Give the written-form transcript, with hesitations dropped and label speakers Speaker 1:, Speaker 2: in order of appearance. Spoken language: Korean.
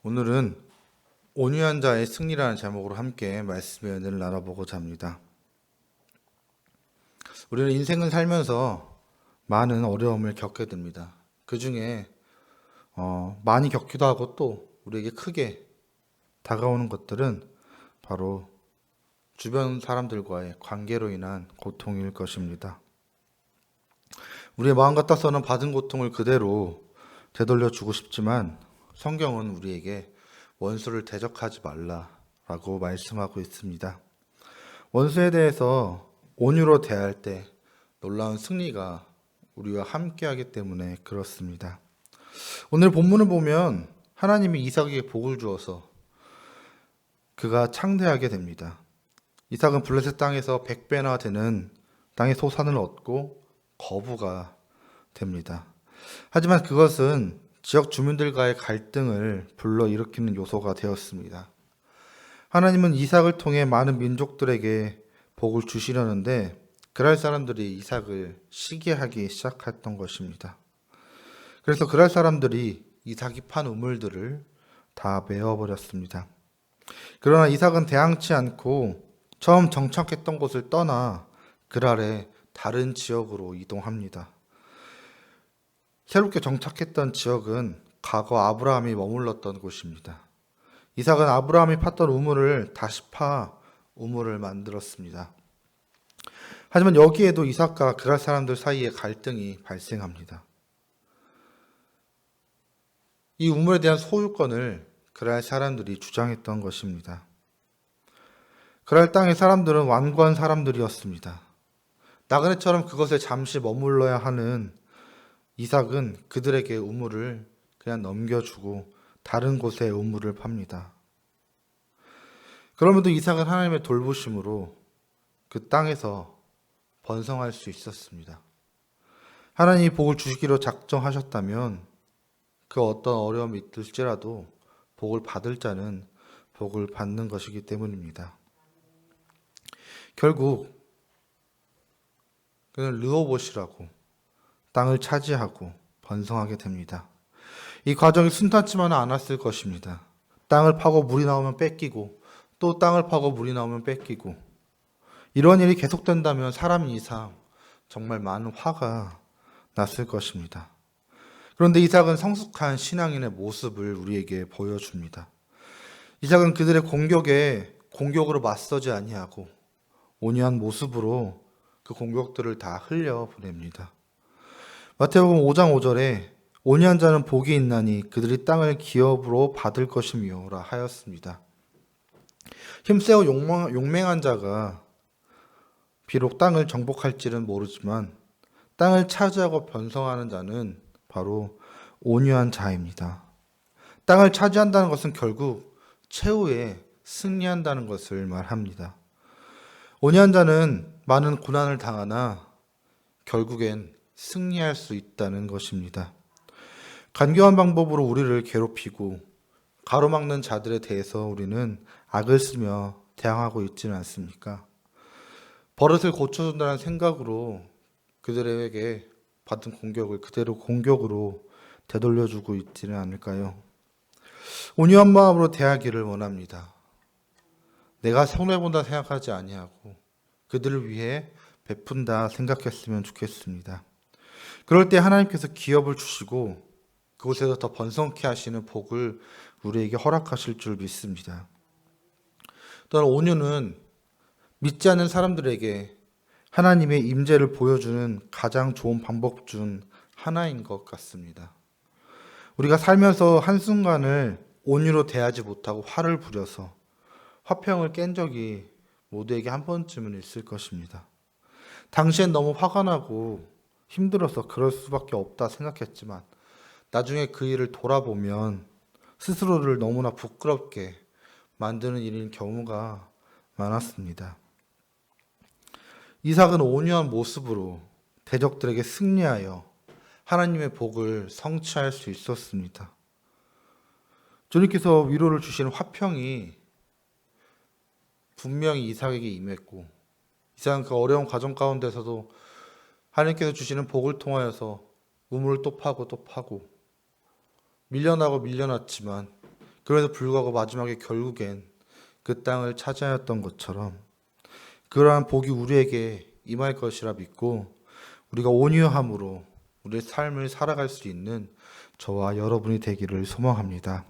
Speaker 1: 오늘은 온유한 자의 승리라는 제목으로 함께 말씀의 은혜를 나눠보고자 합니다. 우리는 인생을 살면서 많은 어려움을 겪게 됩니다. 그 중에 많이 겪기도 하고 또 우리에게 크게 다가오는 것들은 바로 주변 사람들과의 관계로 인한 고통일 것입니다. 우리의 마음 같아서는 받은 고통을 그대로 되돌려 주고 싶지만 성경은 우리에게 원수를 대적하지 말라라고 말씀하고 있습니다. 원수에 대해서 온유로 대할 때 놀라운 승리가 우리와 함께하기 때문에 그렇습니다. 오늘 본문을 보면 하나님이 이삭에게 복을 주어서 그가 창대하게 됩니다. 이삭은 블레셋 땅에서 100배나 되는 땅의 소산을 얻고 거부가 됩니다. 하지만 그것은 지역 주민들과의 갈등을 불러일으키는 요소가 되었습니다. 하나님은 이삭을 통해 많은 민족들에게 복을 주시려는데 그랄 사람들이 이삭을 시기하기 시작했던 것입니다. 그래서 그랄 사람들이 이삭이 판 우물들을 다 메어버렸습니다. 그러나 이삭은 대항치 않고 처음 정착했던 곳을 떠나 그랄의 다른 지역으로 이동합니다. 새롭게 정착했던 지역은 과거 아브라함이 머물렀던 곳입니다. 이삭은 아브라함이 팠던 우물을 다시 파 우물을 만들었습니다. 하지만 여기에도 이삭과 그랄 사람들 사이에 갈등이 발생합니다. 이 우물에 대한 소유권을 그랄 사람들이 주장했던 것입니다. 그랄 땅의 사람들은 완고한 사람들이었습니다. 나그네처럼 그것에 잠시 머물러야 하는 이삭은 그들에게 우물을 그냥 넘겨주고 다른 곳에 우물을 팝니다. 그럼에도 이삭은 하나님의 돌보심으로 그 땅에서 번성할 수 있었습니다. 하나님이 복을 주시기로 작정하셨다면 그 어떤 어려움이 있을지라도 복을 받을 자는 복을 받는 것이기 때문입니다. 결국 그는 르호봇이라고 땅을 차지하고 번성하게 됩니다. 이 과정이 순탄치만은 않았을 것입니다. 땅을 파고 물이 나오면 뺏기고 또 땅을 파고 물이 나오면 뺏기고 이런 일이 계속된다면 사람 이상 정말 많은 화가 났을 것입니다. 그런데 이삭은 성숙한 신앙인의 모습을 우리에게 보여줍니다. 이삭은 그들의 공격에 공격으로 맞서지 아니하고 온유한 모습으로 그 공격들을 다 흘려보냅니다. 마태복음 5장 5절에 온유한 자는 복이 있나니 그들이 땅을 기업으로 받을 것이며라 하였습니다. 힘세고 용맹한 자가 비록 땅을 정복할지는 모르지만 땅을 차지하고 번성하는 자는 바로 온유한 자입니다. 땅을 차지한다는 것은 결국 최후에 승리한다는 것을 말합니다. 온유한 자는 많은 고난을 당하나 결국엔 승리할 수 있다는 것입니다. 간교한 방법으로 우리를 괴롭히고 가로막는 자들에 대해서 우리는 악을 쓰며 대항하고 있지는 않습니까? 버릇을 고쳐준다는 생각으로 그들에게 받은 공격을 그대로 공격으로 되돌려주고 있지는 않을까요? 온유한 마음으로 대하기를 원합니다. 내가 손해본다 생각하지 아니하고 그들을 위해 베푼다 생각했으면 좋겠습니다. 그럴 때 하나님께서 기업을 주시고 그곳에서 더 번성케 하시는 복을 우리에게 허락하실 줄 믿습니다. 또한 온유는 믿지 않는 사람들에게 하나님의 임재를 보여주는 가장 좋은 방법 중 하나인 것 같습니다. 우리가 살면서 한순간을 온유로 대하지 못하고 화를 부려서 화평을 깬 적이 모두에게 한 번쯤은 있을 것입니다. 당시엔 너무 화가 나고 힘들어서 그럴 수밖에 없다 생각했지만 나중에 그 일을 돌아보면 스스로를 너무나 부끄럽게 만드는 일인 경우가 많았습니다. 이삭은 온유한 모습으로 대적들에게 승리하여 하나님의 복을 성취할 수 있었습니다. 주님께서 위로를 주시는 화평이 분명히 이삭에게 임했고 이삭은 그 어려운 과정 가운데서도 하나님께서 주시는 복을 통하여서 우물을 또 파고 또 파고 밀려나고 밀려났지만 그럼에도 불구하고 마지막에 결국엔 그 땅을 차지하였던 것처럼 그러한 복이 우리에게 임할 것이라 믿고 우리가 온유함으로 우리의 삶을 살아갈 수 있는 저와 여러분이 되기를 소망합니다.